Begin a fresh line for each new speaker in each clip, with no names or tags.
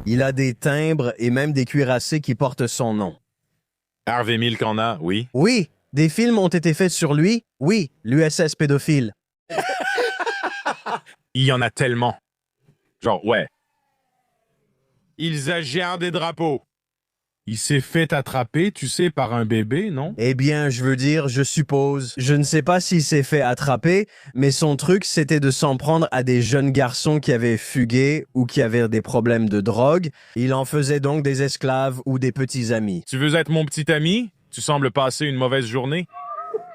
Il a des timbres et même des cuirassés qui portent son nom.
Harvey Milk en a, oui.
Oui, des films ont été faits sur lui. Oui, l'USS pédophile.
Il y en a tellement. Genre, ouais. Ils agèrent des drapeaux. Il s'est fait attraper, tu sais, par un bébé, non?
Eh bien, je veux dire, je suppose. Je ne sais pas s'il s'est fait attraper, mais son truc, c'était de s'en prendre à des jeunes garçons qui avaient fugué ou qui avaient des problèmes de drogue. Il en faisait donc des esclaves ou des petits amis.
Tu veux être mon petit ami? Tu sembles passer une mauvaise journée.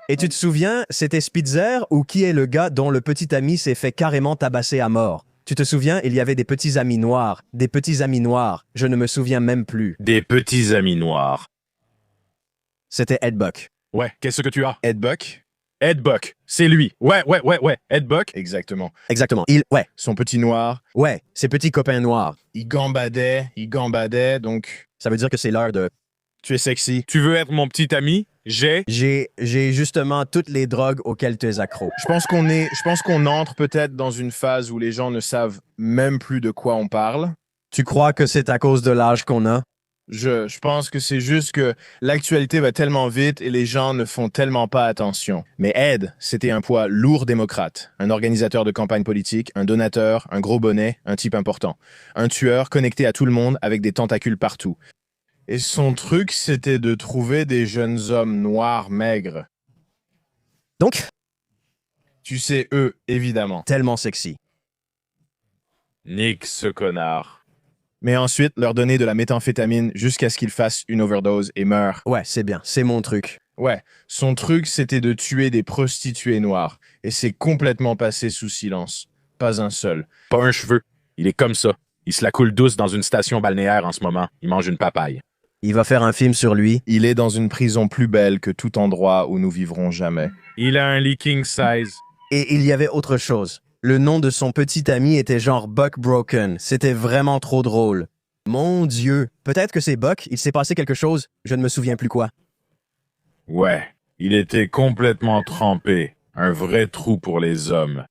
Et tu te souviens, c'était Spitzer ou qui est le gars dont le petit ami s'est fait carrément tabasser à mort? Tu te souviens, il y avait des petits amis noirs. Des petits amis noirs. Je ne me souviens même plus.
Des petits amis noirs.
C'était Ed Buck.
Ouais, qu'est-ce que tu as?
Ed Buck?
Ed Buck, c'est lui. Ouais. Ed Buck.
Exactement.
Exactement.
Son petit noir,
Ses petits copains noirs.
il gambadait, donc
Ça veut dire que c'est l'heure de...
tu es sexy.
Tu veux être mon petit ami?
J'ai justement toutes les drogues auxquelles tu es accro.
Je pense qu'on entre peut-être dans une phase où les gens ne savent même plus de quoi on parle.
Tu crois que c'est à cause de l'âge qu'on a?
Je pense que c'est juste que l'actualité va tellement vite et les gens ne font tellement pas attention. Mais Ed, c'était un poids lourd démocrate, un organisateur de campagne politique, un donateur, un gros bonnet, un type important. Un tueur connecté à tout le monde avec des tentacules partout. Et son truc, c'était de trouver des jeunes hommes noirs maigres.
Donc,
Tu sais, eux, évidemment.
tellement sexy.
Nick, ce connard.
Mais ensuite, leur donner de la méthamphétamine jusqu'à ce qu'ils fassent une overdose et meurent.
Ouais, c'est bien, c'est mon truc.
Ouais, son truc, c'était de tuer des prostituées noires. Et c'est complètement passé sous silence. Pas un seul.
Pas un cheveu. Il est comme ça. Il se la coule douce dans une station balnéaire en ce moment. Il mange une papaye.
Il va faire un film sur lui.
Il est dans une prison plus belle que tout endroit où nous vivrons jamais.
Il a un leaking size.
Et il y avait autre chose. Le nom de son petit ami était genre Buck Broken. C'était vraiment trop drôle. Mon Dieu. Peut-être que c'est Buck, il s'est passé quelque chose. Je ne me souviens plus quoi.
Ouais, il était complètement trempé. Un vrai trou pour les hommes.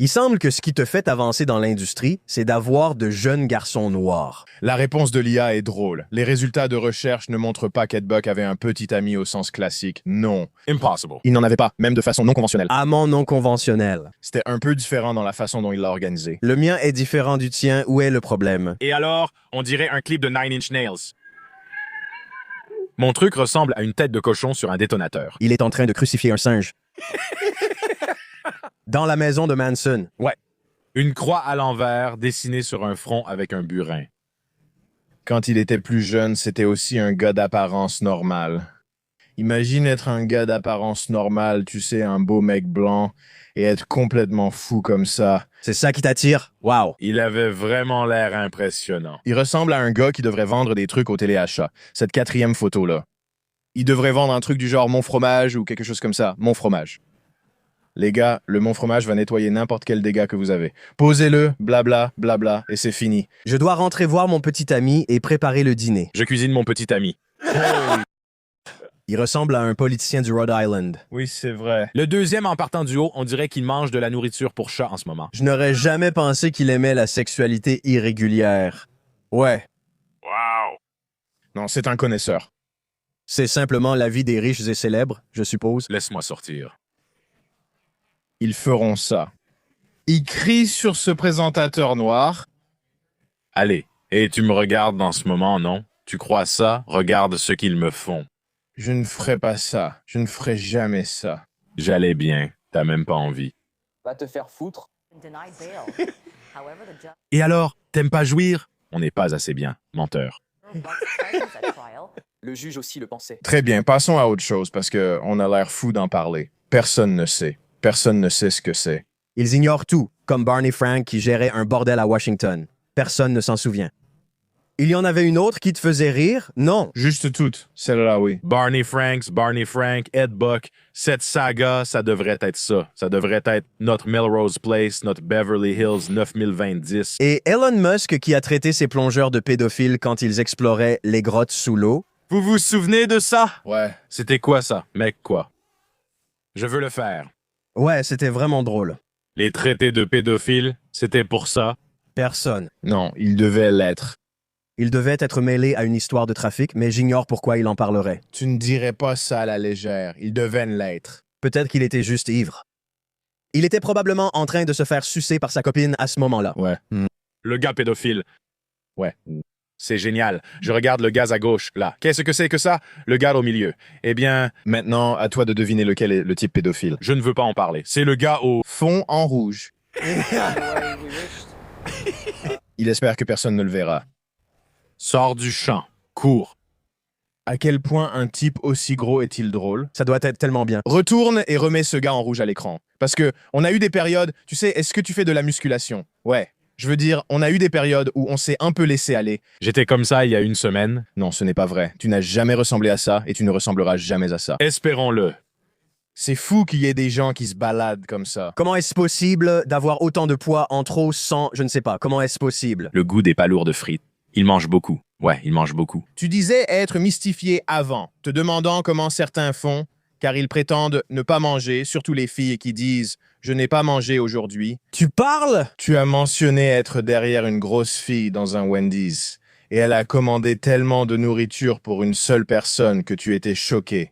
Il semble que ce qui te fait avancer dans l'industrie, c'est d'avoir de jeunes garçons noirs.
La réponse de l'IA est drôle. Les résultats de recherche ne montrent pas qu'Ed Buck avait un petit ami au sens classique. Non.
Impossible.
Il n'en avait pas, même de façon non conventionnelle.
Amant non conventionnel.
C'était un peu différent dans la façon dont il l'a organisé.
Le mien est différent du tien. Où est le problème?
Et alors, on dirait un clip de Nine Inch Nails. Mon truc ressemble à une tête de cochon sur un détonateur.
Il est en train de crucifier un singe. Dans la maison de Manson.
Ouais. Une croix à l'envers dessinée sur un front avec un burin.
Quand il était plus jeune, c'était aussi un gars d'apparence normale. Imagine être un gars d'apparence normale, tu sais, un beau mec blanc, et être complètement fou comme ça.
C'est ça qui t'attire? Wow.
Il avait vraiment l'air impressionnant.
Il ressemble à un gars qui devrait vendre des trucs au téléachat. Cette 4e photo-là. Il devrait vendre un truc du genre Mon Fromage ou quelque chose comme ça. Mon Fromage. Les gars, le Mon Fromage va nettoyer n'importe quel dégât que vous avez. Posez-le, blabla, blabla, et c'est fini.
Je dois rentrer voir mon petit ami et préparer le dîner.
Je cuisine mon petit ami.
Il ressemble à un politicien du Rhode Island.
Oui, c'est vrai.
Le deuxième en partant du haut, on dirait qu'il mange de la nourriture pour chat en ce moment.
Je n'aurais jamais pensé qu'il aimait la sexualité irrégulière. Ouais,
Wow!
Non, c'est un connaisseur.
c'est simplement la vie des riches et célèbres, je suppose.
Laisse-moi sortir.
Ils feront ça. Ils crient sur ce présentateur noir.
Allez, et tu me regardes dans ce moment, non? Tu crois ça? Regarde ce qu'ils me font.
Je ne ferai pas ça. Je ne ferai jamais ça.
J'allais bien, t'as même pas envie.
Va te faire foutre.
Et alors, t'aimes pas jouir? On n'est pas assez bien, menteur.
Le juge aussi le pensait.
Très bien, passons à autre chose parce que on a l'air fou d'en parler. Personne ne sait. Personne ne sait ce que c'est.
Ils ignorent tout, comme Barney Frank qui gérait un bordel à Washington. Personne ne s'en souvient. Il y en avait une autre qui te faisait rire? Non.
Juste toutes. Celle-là, oui.
Barney Frank, Ed Buck, cette saga, ça devrait être ça. Ça devrait être notre Melrose Place, notre Beverly Hills 9020.
Et Elon Musk qui a traité ses plongeurs de pédophiles quand ils exploraient les grottes sous l'eau?
Vous vous souvenez de ça?
Ouais.
C'était quoi ça, mec, quoi? Je veux le faire.
Ouais, c'était vraiment drôle.
Les traités de pédophiles, c'était pour ça.
Personne.
Non, il devait l'être.
Il devait être mêlé à une histoire de trafic, mais j'ignore pourquoi il en parlerait.
Tu ne dirais pas ça à la légère. Il devait l'être.
Peut-être qu'il était juste ivre. Il était probablement en train de se faire sucer par sa copine à ce moment-là.
Ouais.
Le gars pédophile.
Ouais.
C'est génial. Je regarde le gaz à gauche, là. Qu'est-ce que c'est que ça? Le gars au milieu. Eh bien,
Maintenant, à toi de deviner lequel est le type pédophile.
je ne veux pas en parler. C'est le gars au...
Fond en rouge. Il espère que personne ne le verra.
Sort du champ. Cours.
À quel point un type aussi gros est-il drôle?
Ça doit être tellement bien.
Retourne et remets ce gars en rouge à l'écran. Parce que on a eu des périodes, tu sais, est-ce que tu fais de la musculation? Ouais. Je veux dire, on a eu des périodes où on s'est un peu laissé aller.
J'étais comme ça il y a une semaine.
Non, ce n'est pas vrai. Tu n'as jamais ressemblé à ça et tu ne ressembleras jamais à ça.
Espérons-le.
C'est fou qu'il y ait des gens qui se baladent comme ça.
Comment est-ce possible d'avoir autant de poids en trop sans... Je ne sais pas. Comment est-ce possible?
Le goût des palourdes frites. Il mange beaucoup. Ouais, il mange beaucoup.
Tu disais être mystifié avant, te demandant comment certains font, car ils prétendent ne pas manger, surtout les filles qui disent « je n'ai pas mangé aujourd'hui ».
Tu parles?
Tu as mentionné être derrière une grosse fille dans un Wendy's, et elle a commandé tellement de nourriture pour une seule personne que tu étais choqué.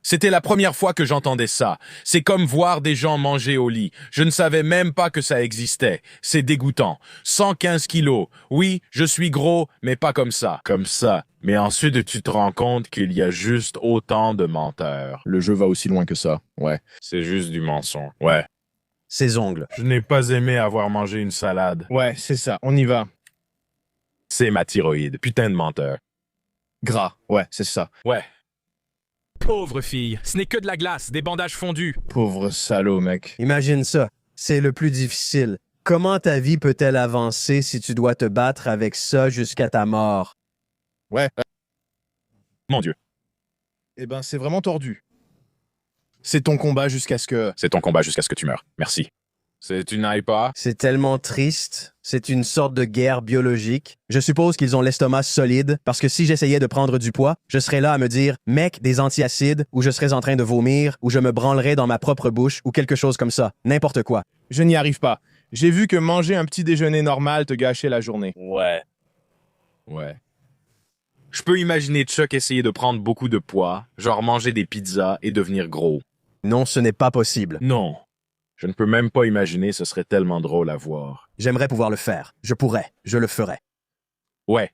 C'était la première fois que j'entendais ça. C'est comme voir des gens manger au lit. Je ne savais même pas que ça existait. C'est dégoûtant. 115 kilos. Oui, je suis gros, mais pas comme ça. Comme ça. Mais ensuite, tu te rends compte qu'il y a juste autant de menteurs.
Le jeu va aussi loin que ça, ouais.
C'est juste du mensonge. Ouais.
Ses ongles.
Je n'ai pas aimé avoir mangé une salade.
Ouais, c'est ça, on y va.
C'est ma thyroïde. Putain de menteur.
Gras, ouais, c'est ça.
Ouais.
Pauvre fille, ce n'est que de la glace, des bandages fondus.
Pauvre salaud, mec.
Imagine ça. C'est le plus difficile. Comment ta vie peut-elle avancer si tu dois te battre avec ça jusqu'à ta mort?
Ouais.
Mon Dieu.
Eh ben, c'est vraiment tordu. C'est ton combat jusqu'à ce que...
C'est ton combat jusqu'à ce que tu meurs. Merci. C'est une pas.
C'est tellement triste. C'est une sorte de guerre biologique. Je suppose qu'ils ont l'estomac solide parce que si j'essayais de prendre du poids, je serais là à me dire « mec, des antiacides » ou je serais en train de vomir ou je me branlerais dans ma propre bouche ou quelque chose comme ça. N'importe quoi.
Je n'y arrive pas. J'ai vu que manger un petit déjeuner normal te gâchait la journée.
Ouais. Je peux imaginer Chuck essayer de prendre beaucoup de poids, genre manger des pizzas et devenir gros.
Non, ce n'est pas possible.
Non. Je ne peux même pas imaginer, ce serait tellement drôle à voir.
J'aimerais pouvoir le faire. Je pourrais. Je le ferais.
Ouais.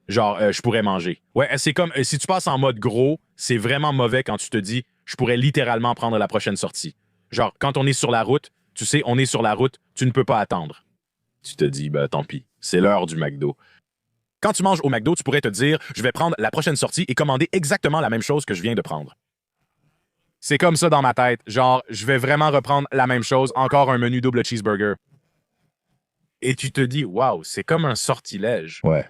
Genre, je pourrais manger. Ouais, c'est comme, si tu passes en mode gros, c'est vraiment mauvais quand tu te dis, je pourrais littéralement prendre la prochaine sortie. Genre, quand on est sur la route, tu sais, on est sur la route, tu ne peux pas attendre. Tu te dis, bah tant pis, c'est l'heure du McDo. Quand tu manges au McDo, tu pourrais te dire, je vais prendre la prochaine sortie et commander exactement la même chose que je viens de prendre. C'est comme ça dans ma tête. Genre, je vais vraiment reprendre la même chose, encore un menu double cheeseburger. Et tu te dis, waouh, c'est comme un sortilège.
Ouais.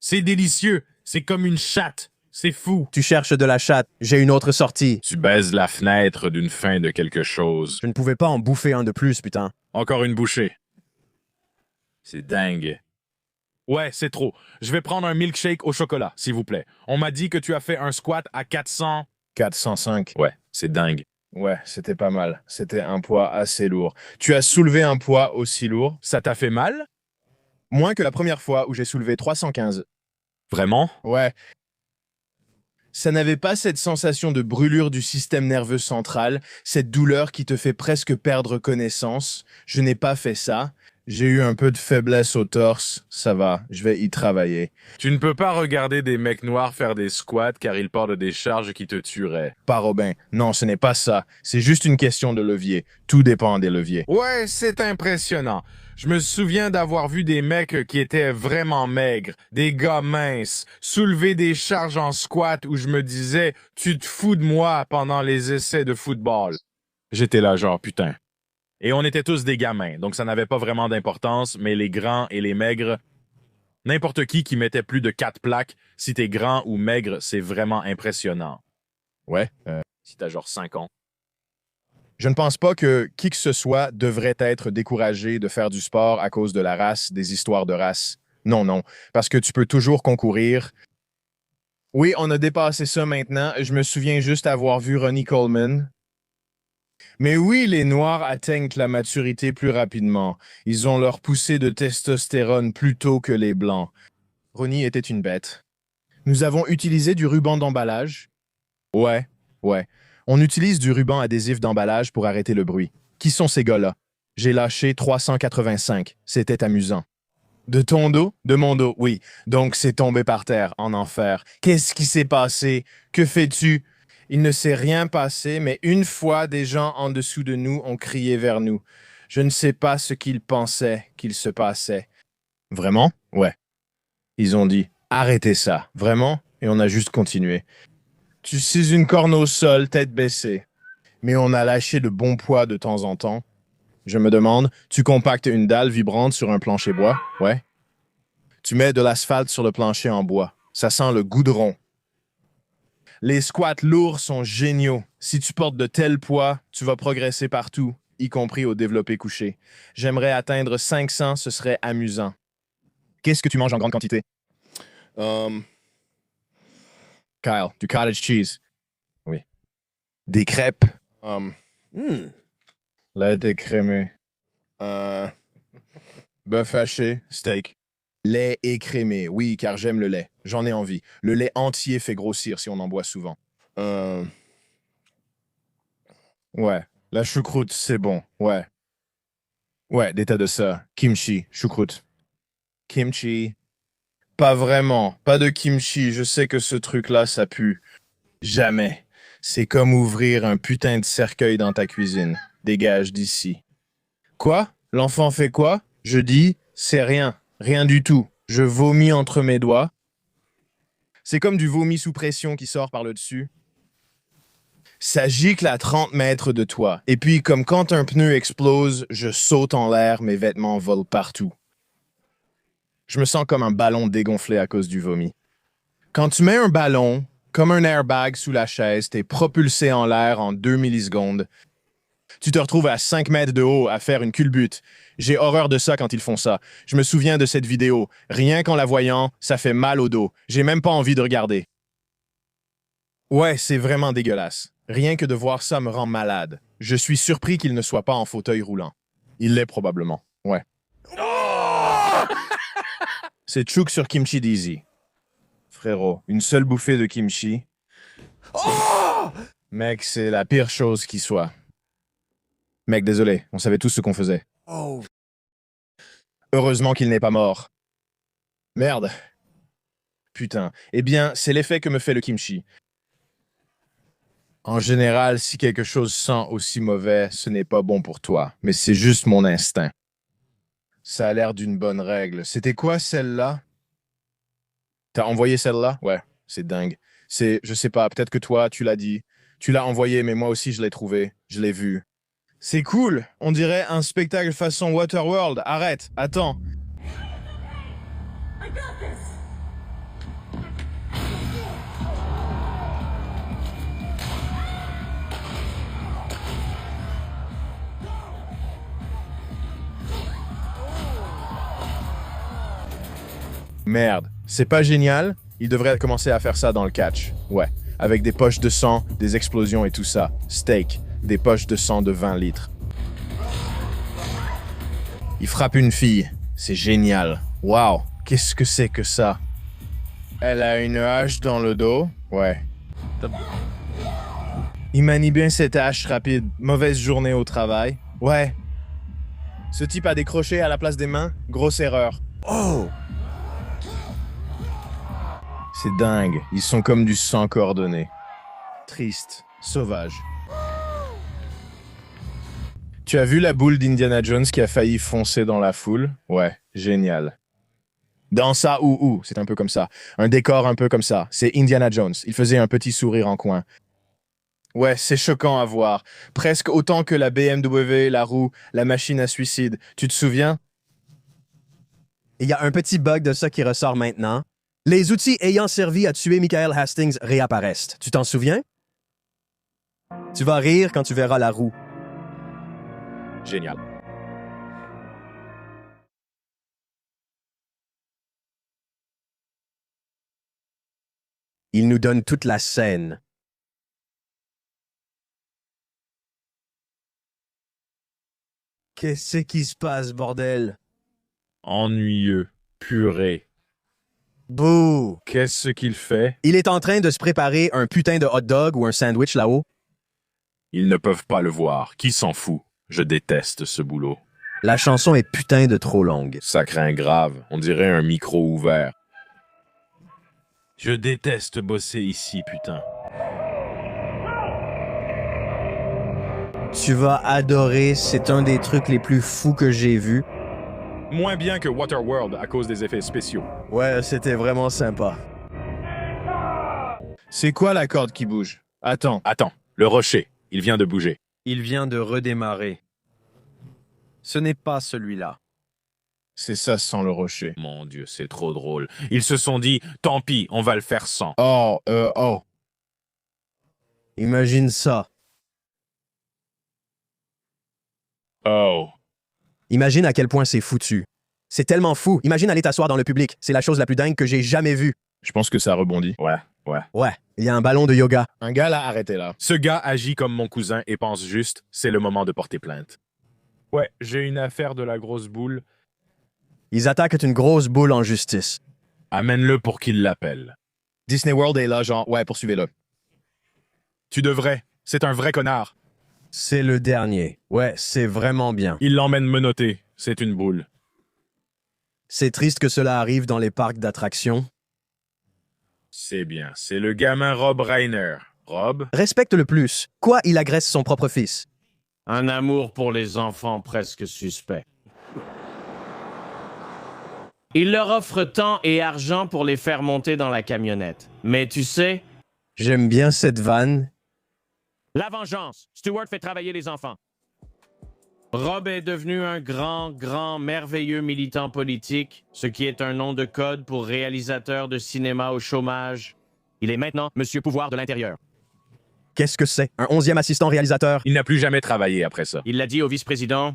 C'est délicieux. C'est comme une chatte. C'est fou.
Tu cherches de la chatte. J'ai une autre sortie.
Tu baises la fenêtre d'une fin de quelque chose.
Je ne pouvais pas en bouffer un de plus, putain.
Encore une bouchée. C'est dingue. Ouais, c'est trop. Je vais prendre un milkshake au chocolat, s'il vous plaît. On m'a dit que tu as fait un squat à 400...
405.
Ouais, c'est dingue.
Ouais, c'était pas mal. C'était un poids assez lourd. Tu as soulevé un poids aussi lourd?
Ça t'a fait mal?
Moins que la première fois où j'ai soulevé 315.
Vraiment?
Ouais. Ça n'avait pas cette sensation de brûlure du système nerveux central, cette douleur qui te fait presque perdre connaissance. Je n'ai pas fait ça. J'ai eu un peu de faiblesse au torse. Ça va, je vais y travailler.
Tu ne peux pas regarder des mecs noirs faire des squats car ils portent des charges qui te tueraient.
Pas Robin. Non, ce n'est pas ça. C'est juste une question de levier. Tout dépend des leviers.
Ouais, c'est impressionnant. Je me souviens d'avoir vu des mecs qui étaient vraiment maigres, des gars minces, soulever des charges en squat où je me disais « Tu te fous de moi pendant les essais de football. » J'étais là genre « Putain. » Et on était tous des gamins, donc ça n'avait pas vraiment d'importance, mais les grands et les maigres, n'importe qui mettait plus de 4 plaques, si t'es grand ou maigre, c'est vraiment impressionnant.
Ouais.
Si t'as genre 5 ans.
Je ne pense pas que qui que ce soit devrait être découragé de faire du sport à cause de la race, des histoires de race. Non, parce que tu peux toujours concourir. Oui, on a dépassé ça maintenant. Je me souviens juste avoir vu Ronnie Coleman. Mais oui, les Noirs atteignent la maturité plus rapidement. Ils ont leur poussée de testostérone plus tôt que les Blancs. Ronnie était une bête. Nous avons utilisé du ruban d'emballage. Ouais, ouais. On utilise du ruban adhésif d'emballage pour arrêter le bruit. Qui sont ces gars-là? J'ai lâché 385. C'était amusant. De ton dos? De mon dos, oui. Donc c'est tombé par terre, en enfer. Qu'est-ce qui s'est passé? Que fais-tu? Il ne s'est rien passé, mais une fois, des gens en dessous de nous ont crié vers nous. Je ne sais pas ce qu'ils pensaient qu'il se passait. Vraiment? Ouais. Ils ont dit, arrêtez ça. Vraiment? Et on a juste continué. Tu suis une corne au sol, tête baissée. Mais on a lâché de bons poids de temps en temps. Je me demande, tu compactes une dalle vibrante sur un plancher bois? Ouais. Tu mets de l'asphalte sur le plancher en bois. Ça sent le goudron. Les squats lourds sont géniaux. Si tu portes de tels poids, tu vas progresser partout, y compris au développé couché. J'aimerais atteindre 500, ce serait amusant. Qu'est-ce que tu manges en grande quantité? Kyle, du cottage cheese. Oui. Des crêpes. Lait écrémé. Bœuf haché, steak. Lait écrémé, oui, car j'aime le lait. J'en ai envie. Le lait entier fait grossir si on en boit souvent. Ouais, la choucroute, c'est bon, ouais. Ouais, des tas de ça. Kimchi, choucroute. Kimchi. Pas vraiment, pas de kimchi. Je sais que ce truc-là, ça pue. Jamais. C'est comme ouvrir un putain de cercueil dans ta cuisine. Dégage d'ici. Quoi? L'enfant fait quoi? Je dis, c'est rien. Rien du tout. Je vomis entre mes doigts. C'est comme du vomi sous pression qui sort par le dessus. Ça gicle à 30 mètres de toi. Et puis, comme quand un pneu explose, je saute en l'air, mes vêtements volent partout. Je me sens comme un ballon dégonflé à cause du vomi. Quand tu mets un ballon, comme un airbag sous la chaise, t'es propulsé en l'air en 2 millisecondes. Tu te retrouves à 5 mètres de haut à faire une culbute. J'ai horreur de ça quand ils font ça. Je me souviens de cette vidéo. Rien qu'en la voyant, ça fait mal au dos. J'ai même pas envie de regarder. Ouais, c'est vraiment dégueulasse. Rien que de voir ça me rend malade. Je suis surpris qu'il ne soit pas en fauteuil roulant. Il l'est probablement. Ouais. C'est chouk sur kimchi d'Easy. Frérot, une seule bouffée de kimchi. Mec, c'est la pire chose qui soit. Mec, désolé, on savait tous ce qu'on faisait. Heureusement qu'il n'est pas mort. Merde. Putain. Eh bien, c'est l'effet que me fait le kimchi. En général, si quelque chose sent aussi mauvais, ce n'est pas bon pour toi. Mais c'est juste mon instinct. Ça a l'air d'une bonne règle. C'était quoi celle-là? T'as envoyé celle-là? Ouais, c'est dingue. Je sais pas, peut-être que toi, tu l'as dit. Tu l'as envoyé, mais moi aussi, je l'ai trouvé. Je l'ai vu. C'est cool. On dirait un spectacle façon Waterworld. Arrête, attends. Merde, c'est pas génial? Il devrait commencer à faire ça dans le catch. Ouais, avec des poches de sang, des explosions et tout ça. Steak, des poches de sang de 20 litres. Il frappe une fille. C'est génial. Waouh, qu'est-ce que c'est que ça? Elle a une hache dans le dos? Ouais. Il manie bien cette hache rapide. Mauvaise journée au travail? Ouais. Ce type a décroché à la place des mains? Grosse erreur. Oh! C'est dingue. Ils sont comme du sang coordonné. Triste. Sauvage. Tu as vu la boule d'Indiana Jones qui a failli foncer dans la foule? Ouais, génial. Dans ça ou c'est un peu comme ça. Un décor un peu comme ça. C'est Indiana Jones. Il faisait un petit sourire en coin. Ouais, c'est choquant à voir. Presque autant que la BMW, la roue, la machine à suicide. Tu te souviens?
Il y a un petit bug de ça qui ressort maintenant. Les outils ayant servi à tuer Michael Hastings réapparaissent. Tu t'en souviens? Tu vas rire quand tu verras la roue.
Génial.
Il nous donne toute la scène. Qu'est-ce qui se passe, bordel?
Ennuyeux. Purée.
Bouh!
Qu'est-ce qu'il fait?
Il est en train de se préparer un putain de hot dog ou un sandwich là-haut.
Ils ne peuvent pas le voir. Qui s'en fout? Je déteste ce boulot.
La chanson est putain de trop longue.
Ça craint grave. On dirait un micro ouvert. Je déteste bosser ici, putain.
Tu vas adorer, c'est un des trucs les plus fous que j'ai vus.
Moins bien que Waterworld à cause des effets spéciaux.
Ouais, c'était vraiment sympa.
C'est quoi la corde qui bouge? Attends.
Attends, le rocher. Il vient de bouger.
Il vient de redémarrer. Ce n'est pas celui-là.
C'est ça sans le rocher.
Mon Dieu, c'est trop drôle. Ils se sont dit, tant pis, on va le faire sans.
Oh.
Imagine ça.
Oh.
Imagine à quel point c'est foutu. C'est tellement fou. Imagine aller t'asseoir dans le public. C'est la chose la plus dingue que j'ai jamais vue.
Je pense que ça rebondit.
Ouais.
Ouais, il y a un ballon de yoga.
Un gars l'a arrêté là.
Ce gars agit comme mon cousin et pense juste, c'est le moment de porter plainte. Ouais, j'ai une affaire de la grosse boule.
Ils attaquent une grosse boule en justice.
Amène-le pour qu'il l'appelle.
Disney World est là, genre, ouais, poursuivez-le.
Tu devrais. C'est un vrai connard.
C'est le dernier. Ouais, c'est vraiment bien.
Il l'emmène menotter. C'est une boule.
C'est triste que cela arrive dans les parcs d'attractions.
C'est bien. C'est le gamin Rob Reiner. Rob?
Respecte-le plus. Quoi, il agresse son propre fils?
Un amour pour les enfants presque suspect. Il leur offre temps et argent pour les faire monter dans la camionnette. Mais tu sais,
J'aime bien cette vanne.
la vengeance. Stewart fait travailler les enfants. Rob est devenu un grand, merveilleux militant politique, ce qui est un nom de code pour réalisateur de cinéma au chômage. Il est maintenant Monsieur Pouvoir de l'Intérieur.
Qu'est-ce que c'est? Un 11e assistant réalisateur?
Il n'a plus jamais travaillé après ça.
Il l'a dit au vice-président.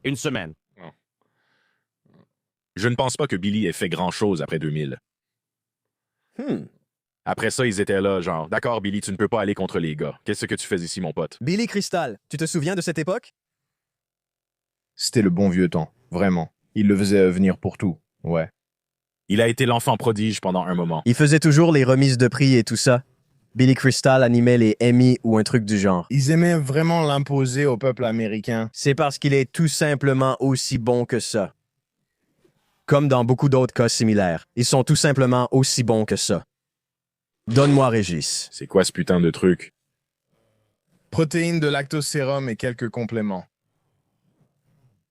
Une semaine.
Je ne pense pas que Billy ait fait grand-chose après 2000. Après ça, ils étaient là, genre, d'accord, Billy, tu ne peux pas aller contre les gars. Qu'est-ce que tu fais ici, mon pote?
Billy Crystal, tu te souviens de cette époque?
C'était le bon vieux temps, vraiment. Il le faisait venir pour tout, ouais.
Il a été l'enfant prodige pendant un moment.
Il faisait toujours les remises de prix et tout ça. Billy Crystal animait les Emmy ou un truc du genre.
Ils aimaient vraiment l'imposer au peuple américain.
C'est parce qu'il est tout simplement aussi bon que ça. Comme dans beaucoup d'autres cas similaires. Ils sont tout simplement aussi bons que ça. Donne-moi Régis.
C'est quoi ce putain de truc?
Protéines de lactosérum et quelques compléments.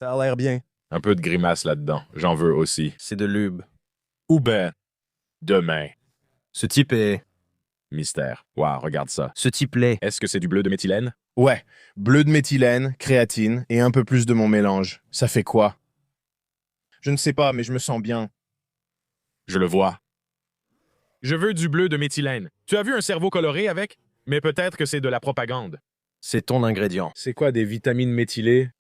Ça a l'air bien.
Un peu de grimace là-dedans. J'en veux aussi.
C'est de l'ube.
Ou ben, demain.
Ce type est...
Mystère. Waouh, regarde ça.
Ce type l'est.
Est-ce que c'est du bleu de méthylène?
Ouais, bleu de méthylène, créatine et un peu plus de mon mélange. Ça fait quoi? Je ne sais pas, mais je me sens bien.
Je le vois. Je veux du bleu de méthylène. Tu as vu un cerveau coloré avec? Mais peut-être que c'est de la propagande.
C'est ton ingrédient.
C'est quoi des vitamines méthylées?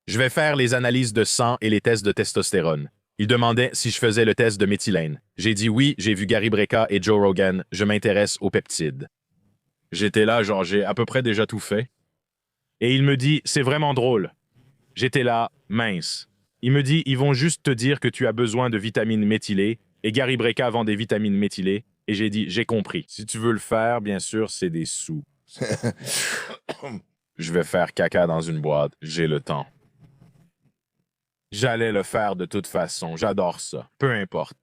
Je vais faire les analyses de sang et les tests de testostérone. Il demandait si je faisais le test de méthylène. J'ai dit oui, j'ai vu Gary Breca et Joe Rogan. Je m'intéresse aux peptides. J'étais là, genre, j'ai à peu près déjà tout fait. Et il me dit, c'est vraiment drôle. J'étais là, mince. Il me dit, ils vont juste te dire que tu as besoin de vitamines méthylées, et Gary Breca vend des vitamines méthylées, et j'ai dit, j'ai compris. Si tu veux le faire, bien sûr, c'est des sous. Je vais faire caca dans une boîte, j'ai le temps. J'allais le faire de toute façon, j'adore ça, peu importe.